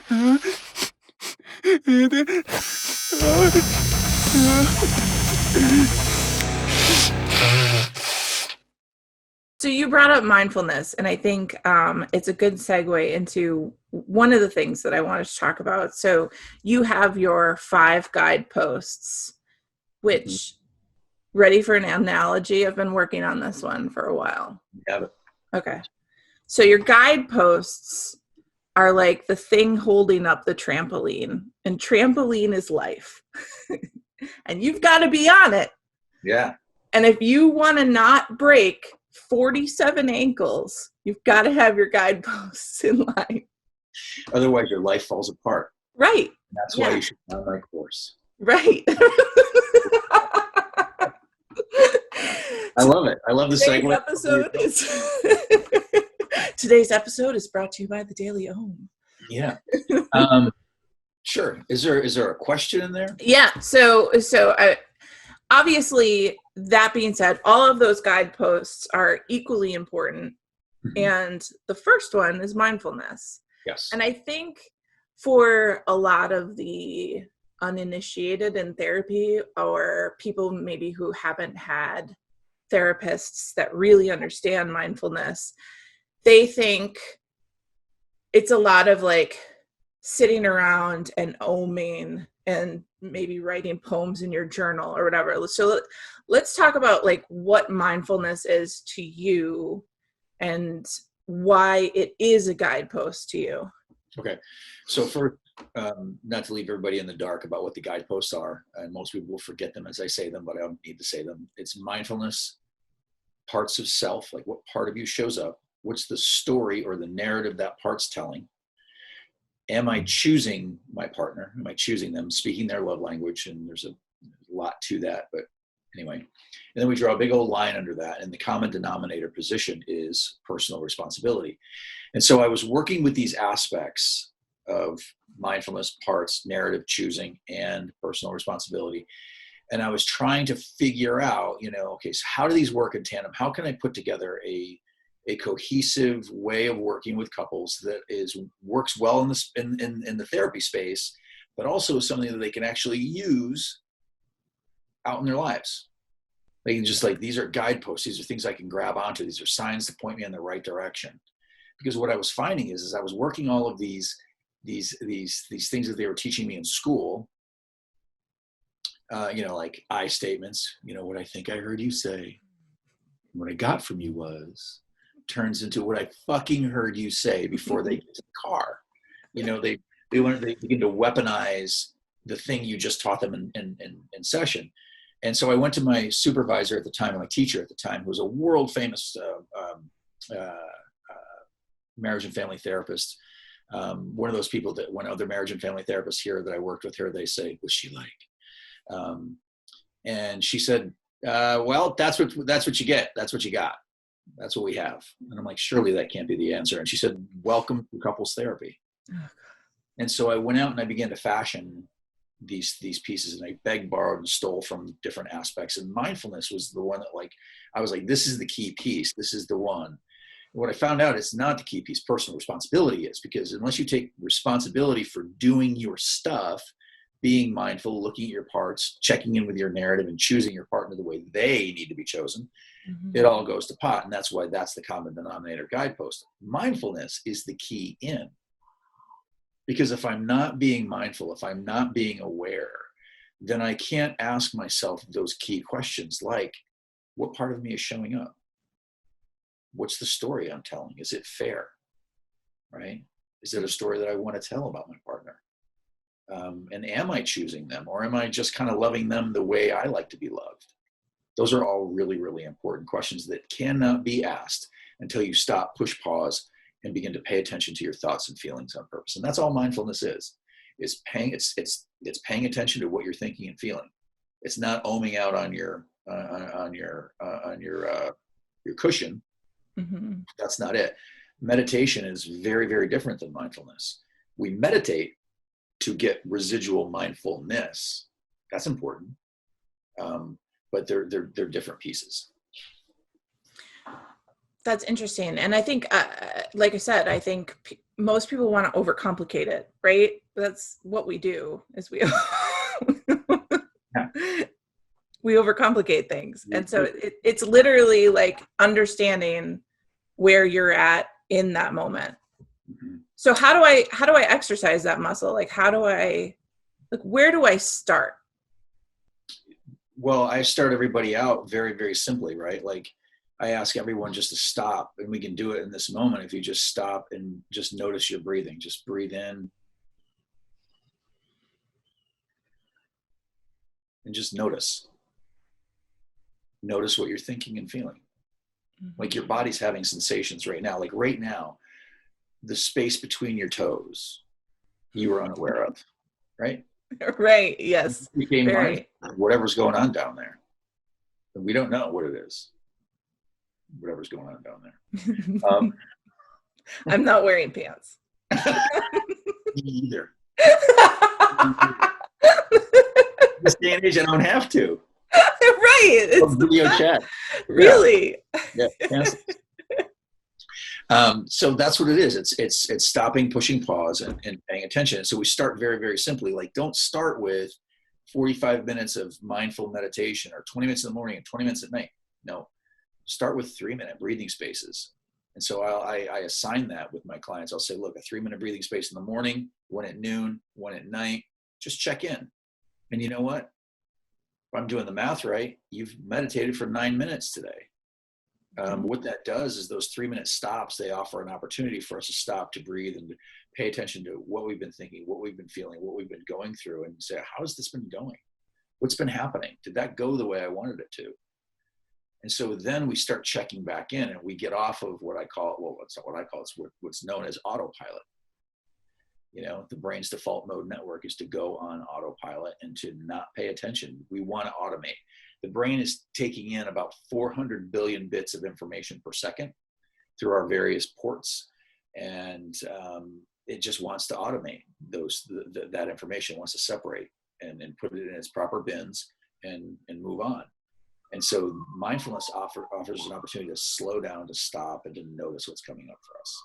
So you brought up mindfulness, and I think it's a good segue into one of the things that I wanted to talk about. So you have your 5 guideposts, Mhm. which, ready for an analogy? I've been working on this one for a while. Have it. Okay. So your guideposts are like the thing holding up the trampoline, and trampoline is life. And you've got to be on it. Yeah. And if you want to not break 47 ankles, you've got to have your guideposts in line. Otherwise, your life falls apart. Right. That's why Yeah. you should run my course. Right. I love it. I love the Today's segue. episode is Today's episode is brought to you by the Daily Ohm. Yeah. Sure. Is there a question in there? Yeah. So obviously, that being said, all of those guideposts are equally important. Mhm. And the first one is mindfulness. Yes. And I think for a lot of the uninitiated in therapy, or people maybe who haven't had therapists that really understand mindfulness, they think it's a lot of like sitting around and oming and maybe writing poems in your journal or whatever. So let's talk about like what mindfulness is to you and why it is a guidepost to you. Okay. So for not to leave everybody in the dark about what the guideposts are, and most people will forget them as I say them, but I don't need to say them. It's mindfulness, parts of self, like what part of you shows up, what's the story or the narrative that part's telling. Am I choosing my partner? Am I choosing them, speaking their love language? And there's a lot to that, but anyway. And then we draw a big old line under that. And the common denominator position is personal responsibility. And so I was working with these aspects of mindfulness, parts, narrative choosing, and personal responsibility. And I was trying to figure out, okay, so how do these work in tandem? How can I put together a cohesive way of working with couples that works well in the therapy space, but also is something that they can actually use out in their lives. They can just these are guideposts. These are things I can grab onto. These are signs to point me in the right direction. Because what I was finding is I was working all of these things that they were teaching me in school, like I statements, what I think I heard you say, what I got from you was, turns into what I fucking heard you say before they get to the car. They begin to weaponize the thing you just taught them in session. And so I went to my supervisor at the time, my teacher at the time, who was a world famous marriage and family therapist. One of those people that when other marriage and family therapists here that I worked with her, they say, "What's she like?" And she said, "Well, that's what you get. That's what you got. That's what we have." And I'm like, surely that can't be the answer. And she said, "Welcome to couples therapy." And so I went out and I began to fashion these pieces, and I begged, borrowed, and stole from different aspects. And mindfulness was the one that I was like, this is the key piece. This is the one. And what I found out, it's not the key piece. Personal responsibility is, because unless you take responsibility for doing your stuff, being mindful, looking at your parts, checking in with your narrative, and choosing your partner the way they need to be chosen, it all goes to pot. And that's why that's the common denominator guidepost. Mindfulness is the key in. Because if I'm not being mindful, if I'm not being aware, then I can't ask myself those key questions like, what part of me is showing up? What's the story I'm telling? Is it fair? Right? Is it a story that I want to tell about my partner? And am I choosing them, or am I just kind of loving them the way I like to be loved? Those are all really, really important questions that cannot be asked until you stop, push pause, and begin to pay attention to your thoughts and feelings on purpose. And that's all mindfulness is paying paying attention to what you're thinking and feeling. It's not oming out on your cushion. Mm-hmm. That's not it. Meditation is very, very different than mindfulness. We meditate to get residual mindfulness. That's important. But they're different pieces. That's interesting. And I think, like I said, I think most people want to overcomplicate it, right? That's what we do, is we we overcomplicate things. And so it's literally like understanding where you're at in that moment. Mm-hmm. So how do I exercise that muscle? Like, where do I start? Well, I start everybody out very, very simply, right? Like, I ask everyone just to stop, and we can do it in this moment. If you just stop and just notice your breathing, just breathe in and just notice what you're thinking and feeling. Mm-hmm. Like your body's having sensations right now. Like right now, the space between your toes, you were unaware of, right? Right. Yes. You became Very. mindful of whatever's going on down there. And we don't know what it is. Whatever's going on down there. I'm not wearing pants. Me either. This day and age, I don't have to. Right. It's video chat. Really? Yeah. So that's what it is. It's stopping, pushing pause, and paying attention. So we start very, very simply. Like, don't start with 45 minutes of mindful meditation or 20 minutes in the morning and 20 minutes at night. No, start with 3-minute breathing spaces. And so I assign that with my clients. I'll say, look, a 3-minute breathing space in the morning, one at noon, one at night. Just check in. And you know what? If I'm doing the math right, you've meditated for 9 minutes today. What that does is those 3-minute stops, they offer an opportunity for us to stop, to breathe, and to pay attention to what we've been thinking, what we've been feeling, what we've been going through, and say, how has this been going? What's been happening? Did that go the way I wanted it to? And so then we start checking back in, and we get off of what I call, well, it's not what I call, it's what's known as autopilot. You know, the brain's default mode network is to go on autopilot and to not pay attention. We want to automate. The brain is taking in about 400 billion bits of information per second through our various ports. And it just wants to automate that information, wants to separate and put it in its proper bins and move on. And so mindfulness offers an opportunity to slow down, to stop, and to notice what's coming up for us.